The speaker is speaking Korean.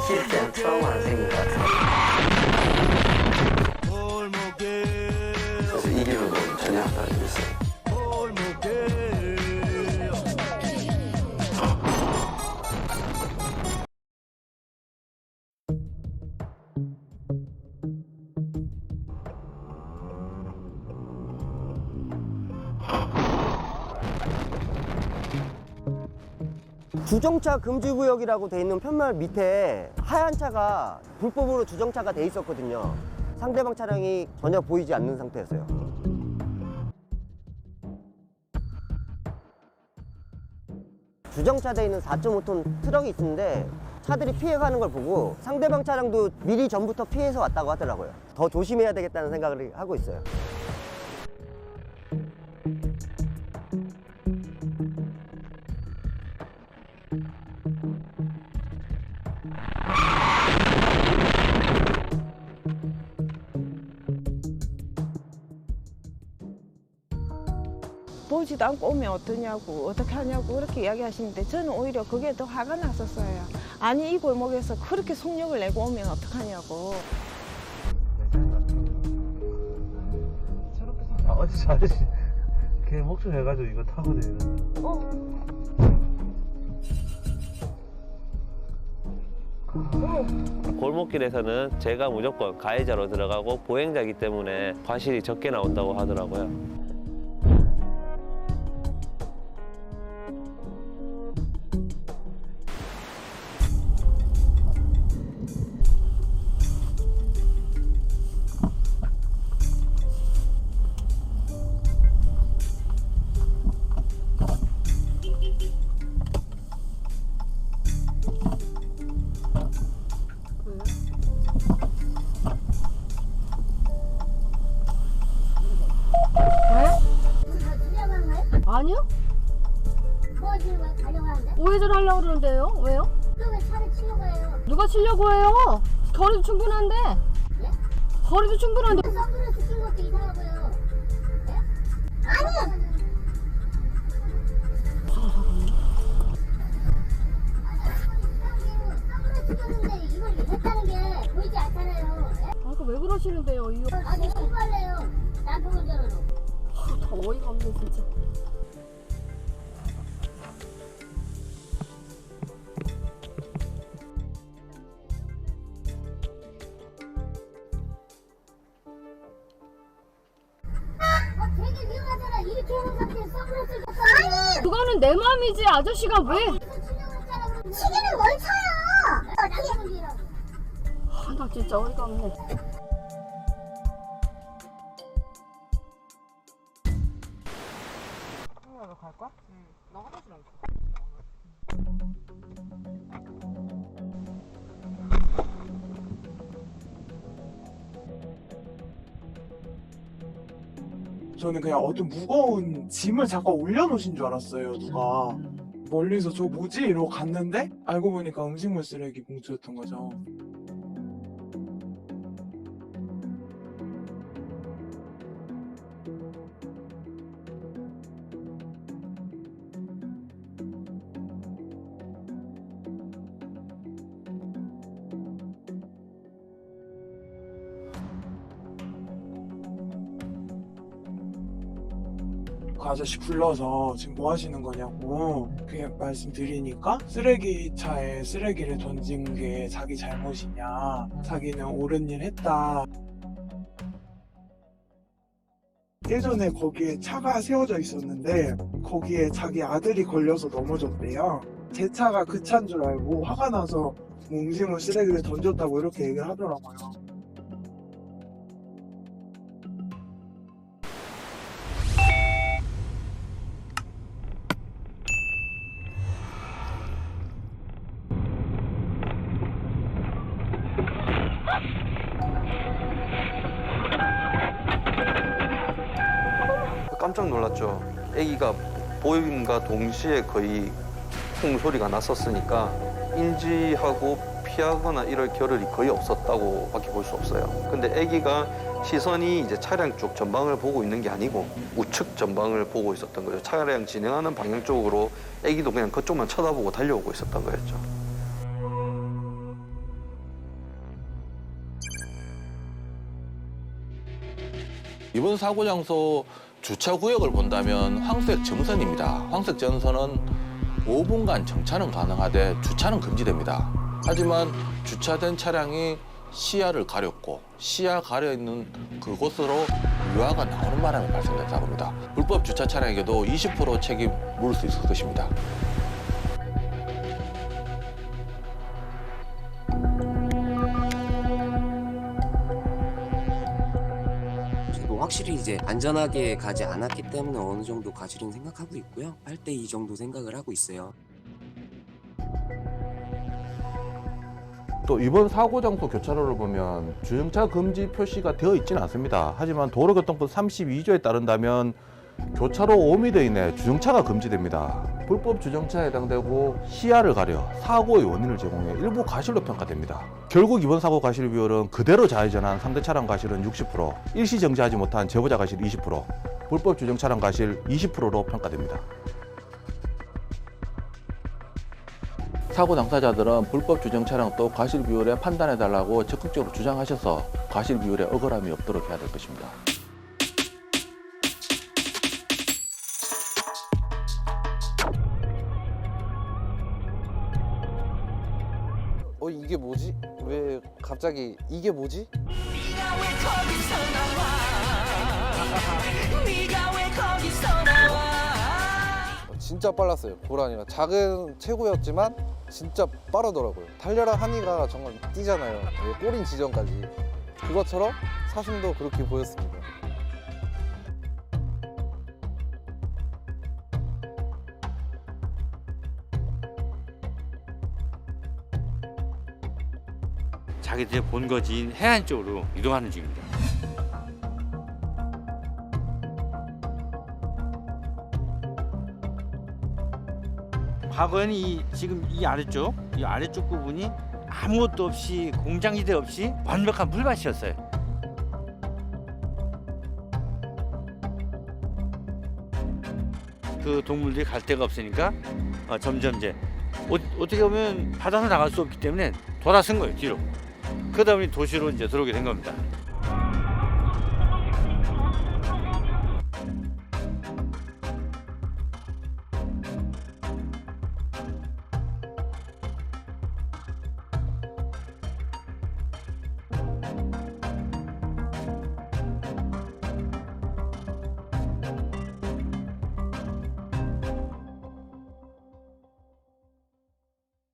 실제 트라우마는 생긴 것 같아요. 그래서 이 길로 전혀 안 가지고 있어요. 주정차 금지구역이라고 돼 있는 편말 밑에 하얀 차가 불법으로 주정차가 돼 있었거든요. 상대방 차량이 전혀 보이지 않는 상태였어요. 주정차 돼 있는 4.5톤 트럭이 있는데 차들이 피해가는 걸 보고 상대방 차량도 미리 전부터 피해서 왔다고 하더라고요. 더 조심해야 되겠다는 생각을 하고 있어요. 보지도 않고 오면 어떠냐고, 어떻게 하냐고 그렇게 이야기하시는데 저는 오히려 그게 더 화가 났었어요. 아니 이 골목에서 그렇게 속력을 내고 오면 어떡하냐고. 어제 아저씨 걔 목줄 해가지고 이거 타고 다니는. 골목길에서는 제가 무조건 가해자로 들어가고 보행자이기 때문에 과실이 적게 나온다고 하더라고요. 아니요? 우회전 하려고 그러는데요? 왜요? 그러면 차를 치려고 해요. 누가 치려고 해요? 거리도 충분한데. 예? 거리도 충분한데. 선글라스 낀 것도 이상하고요. 예? 아니! 선글라스 꼈는데 이걸 했다는 게 보이지 않잖아요. 예? 아, 왜 그러시는데요? 이거 아니, 신발래요. 나쁜 운전으로. 다 어이가 없네 진짜. 되게 위험하잖아. 이렇게 하는 상태에 선글라스를 꼈잖아요. 아니! 그거는 내 마음이지 아저씨가 왜? 시계는 뭘 쳐요? 나쁜 운전이라고. 아, 나 진짜 어이가 없네. 저는 그냥 어떤 무거운 짐을 잠깐 올려놓으신 줄 알았어요, 누가. 멀리서 저 뭐지? 이러고 갔는데 알고 보니까 음식물 쓰레기 봉투였던 거죠. 그 아저씨 불러서 지금 뭐 하시는 거냐고 그냥 말씀드리니까 쓰레기차에 쓰레기를 던진 게 자기 잘못이냐, 자기는 옳은 일 했다. 예전에 거기에 차가 세워져 있었는데 거기에 자기 아들이 걸려서 넘어졌대요. 제 차가 그 차인 줄 알고 화가 나서 뭐 음식물 쓰레기를 던졌다고 이렇게 얘기를 하더라고요. 깜짝 놀랐죠. 아기가 보임과 동시에 거의 쿵 소리가 났었으니까 인지하고 피하거나 이럴 겨를이 거의 없었다고 밖에 볼 수 없어요. 근데 아기가 시선이 이제 차량 쪽 전방을 보고 있는 게 아니고 우측 전방을 보고 있었던 거죠. 차량 진행하는 방향 쪽으로 아기도 그냥 그쪽만 쳐다보고 달려오고 있었던 거였죠. 이번 사고 장소 주차 구역을 본다면 황색 정선입니다. 황색 정선은 5분간 정차는 가능하되 주차는 금지됩니다. 하지만 주차된 차량이 시야를 가렸고 시야 가려 있는 그곳으로 유화가 나오는 바람에 발생된 사고입니다. 불법 주차 차량에게도 20% 책임 물을 수 있을 것입니다. 저도 확실히 이제 안전하게 가지 않았기 때문에 어느 정도 과실은 생각하고 있고요. 8대 2 정도 생각을 하고 있어요. 또 이번 사고 장소 교차로를 보면 주정차 금지 표시가 되어 있지는 않습니다. 하지만 도로교통법 32조에 따른다면 교차로 5m 이내 주정차가 금지됩니다. 불법 주정차에 해당되고 시야를 가려 사고의 원인을 제공해 일부 과실로 평가됩니다. 결국 이번 사고 과실 비율은 그대로 좌회전한 상대 차량 과실은 60%, 일시 정지하지 못한 제보자 과실 20%, 불법 주정 차량 과실 20%로 평가됩니다. 사고 당사자들은 불법 주정 차량 또 과실 비율에 판단해달라고 적극적으로 주장하셔서 과실 비율에 억울함이 없도록 해야 될 것입니다. 이게 뭐지? 왜 갑자기 이게 뭐지? 진짜 빨랐어요. 고라니가 작은 체구였지만 진짜 빠르더라고요. 달려라 하니가 정말 뛰잖아요. 꼬린 지점까지. 그것처럼 사슴도 그렇게 보였습니다. 자기들의 본거지인 해안 쪽으로 이동하는 중입니다. 과거에는 지금 이 아래쪽 부분이 아무것도 없이 공장지대 없이 완벽한 풀밭이었어요. 그 동물들이 갈 데가 없으니까 점점 이제 어떻게 보면 바다로 나갈 수 없기 때문에 돌아선 거예요, 뒤로. 그러다 보니 도시로 이제 들어오게 된 겁니다.